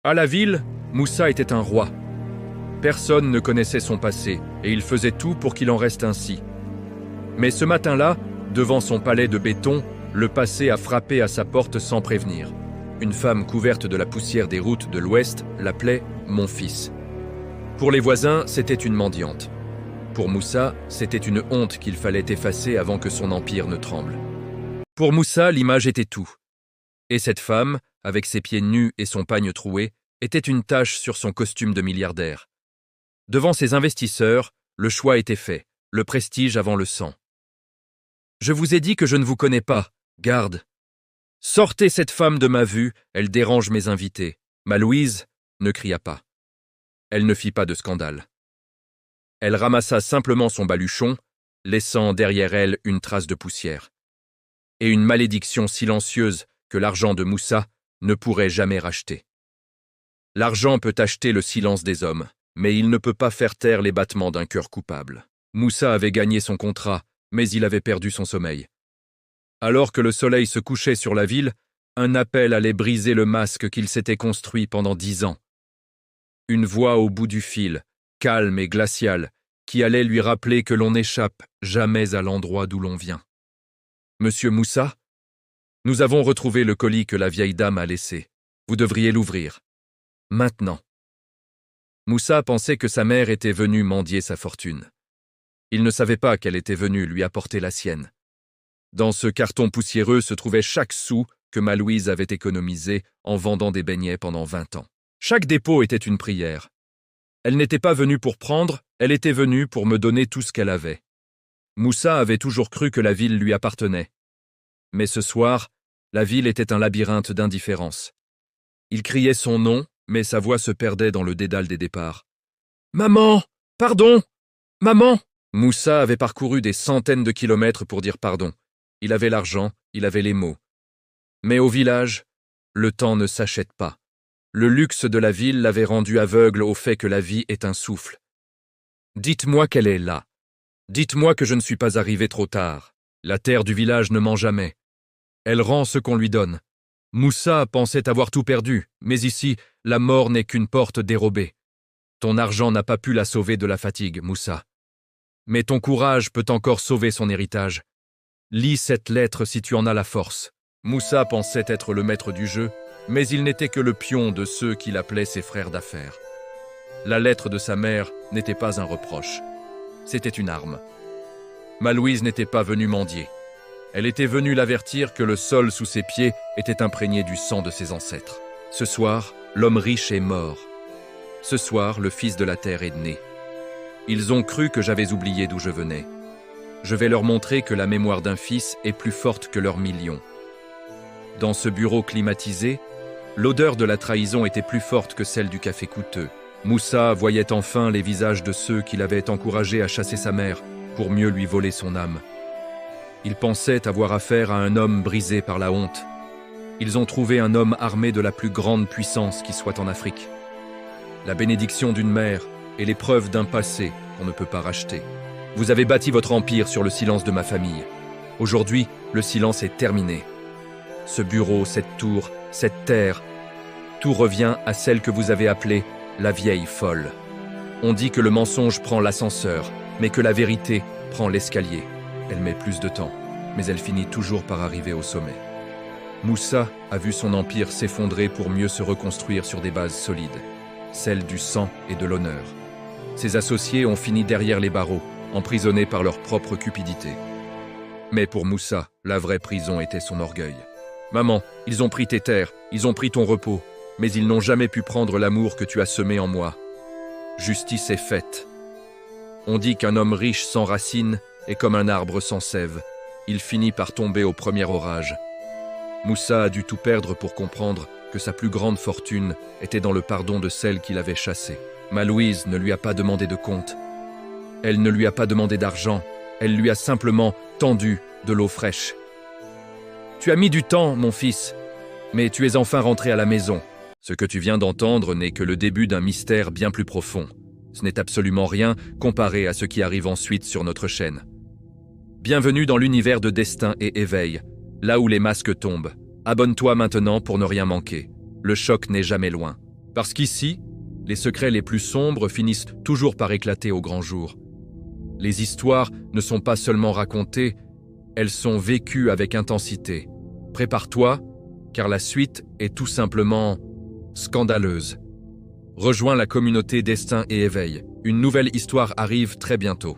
À la ville, Moussa était un roi. Personne ne connaissait son passé, et il faisait tout pour qu'il en reste ainsi. Mais ce matin-là, devant son palais de béton, le passé a frappé à sa porte sans prévenir. Une femme couverte de la poussière des routes de l'Ouest l'appelait « mon fils ». Pour les voisins, c'était une mendiante. Pour Moussa, c'était une honte qu'il fallait effacer avant que son empire ne tremble. Pour Moussa, l'image était tout. Et cette femme, avec ses pieds nus et son pagne troué, était une tache sur son costume de milliardaire. Devant ses investisseurs, le choix était fait, le prestige avant le sang. « Je vous ai dit que je ne vous connais pas, garde. Sortez cette femme de ma vue, elle dérange mes invités. » Ma Louise ne cria pas. Elle ne fit pas de scandale. Elle ramassa simplement son baluchon, laissant derrière elle une trace de poussière. Et une malédiction silencieuse que l'argent de Moussa ne pourrait jamais racheter. L'argent peut acheter le silence des hommes, mais il ne peut pas faire taire les battements d'un cœur coupable. Moussa avait gagné son contrat, mais il avait perdu son sommeil. Alors que le soleil se couchait sur la ville, un appel allait briser le masque qu'il s'était construit pendant 10 ans. Une voix au bout du fil, calme et glaciale, qui allait lui rappeler que l'on n'échappe jamais à l'endroit d'où l'on vient. « Monsieur Moussa, nous avons retrouvé le colis que la vieille dame a laissé. Vous devriez l'ouvrir. Maintenant. » Moussa pensait que sa mère était venue mendier sa fortune. Il ne savait pas qu'elle était venue lui apporter la sienne. Dans ce carton poussiéreux se trouvait chaque sou que ma Louise avait économisé en vendant des beignets pendant 20 ans. Chaque dépôt était une prière. Elle n'était pas venue pour prendre, elle était venue pour me donner tout ce qu'elle avait. Moussa avait toujours cru que la ville lui appartenait. Mais ce soir, la ville était un labyrinthe d'indifférence. Il criait son nom, mais sa voix se perdait dans le dédale des départs. « Maman! Pardon! Maman !» Moussa avait parcouru des centaines de kilomètres pour dire pardon. Il avait l'argent, il avait les mots. Mais au village, le temps ne s'achète pas. Le luxe de la ville l'avait rendu aveugle au fait que la vie est un souffle. Dites-moi qu'elle est là. Dites-moi que je ne suis pas arrivé trop tard. La terre du village ne ment jamais. Elle rend ce qu'on lui donne. Moussa pensait avoir tout perdu, mais ici, la mort n'est qu'une porte dérobée. Ton argent n'a pas pu la sauver de la fatigue, Moussa. Mais ton courage peut encore sauver son héritage. Lis cette lettre si tu en as la force. Moussa pensait être le maître du jeu, mais il n'était que le pion de ceux qu'il appelait ses frères d'affaires. La lettre de sa mère n'était pas un reproche. C'était une arme. Ma Louise n'était pas venue mendier. Elle était venue l'avertir que le sol sous ses pieds était imprégné du sang de ses ancêtres. Ce soir, l'homme riche est mort. Ce soir, le fils de la terre est né. Ils ont cru que j'avais oublié d'où je venais. Je vais leur montrer que la mémoire d'un fils est plus forte que leurs millions. Dans ce bureau climatisé, l'odeur de la trahison était plus forte que celle du café coûteux. Moussa voyait enfin les visages de ceux qui l'avaient encouragé à chasser sa mère pour mieux lui voler son âme. Il pensait avoir affaire à un homme brisé par la honte. Ils ont trouvé un homme armé de la plus grande puissance qui soit en Afrique. La bénédiction d'une mère et l'épreuve d'un passé qu'on ne peut pas racheter. Vous avez bâti votre empire sur le silence de ma famille. Aujourd'hui, le silence est terminé. Ce bureau, cette tour, cette terre, tout revient à celle que vous avez appelée la vieille folle. On dit que le mensonge prend l'ascenseur, mais que la vérité prend l'escalier. Elle met plus de temps, mais elle finit toujours par arriver au sommet. Moussa a vu son empire s'effondrer pour mieux se reconstruire sur des bases solides, celles du sang et de l'honneur. Ses associés ont fini derrière les barreaux, emprisonnés par leur propre cupidité. Mais pour Moussa, la vraie prison était son orgueil. « Maman, ils ont pris tes terres, ils ont pris ton repos, mais ils n'ont jamais pu prendre l'amour que tu as semé en moi. Justice est faite. On dit qu'un homme riche sans racines est comme un arbre sans sève. Il finit par tomber au premier orage. Moussa a dû tout perdre pour comprendre que sa plus grande fortune était dans le pardon de celle qu'il avait chassée. Ma Louise ne lui a pas demandé de compte. Elle ne lui a pas demandé d'argent. Elle lui a simplement tendu de l'eau fraîche. Tu as mis du temps, mon fils, mais tu es enfin rentré à la maison. Ce que tu viens d'entendre n'est que le début d'un mystère bien plus profond. Ce n'est absolument rien comparé à ce qui arrive ensuite sur notre chaîne. Bienvenue dans l'univers de destin et éveil, là où les masques tombent. Abonne-toi maintenant pour ne rien manquer. Le choc n'est jamais loin. Parce qu'ici, les secrets les plus sombres finissent toujours par éclater au grand jour. Les histoires ne sont pas seulement racontées, elles sont vécues avec intensité. Prépare-toi, car la suite est tout simplement scandaleuse. Rejoins la communauté Destin et Éveil. Une nouvelle histoire arrive très bientôt.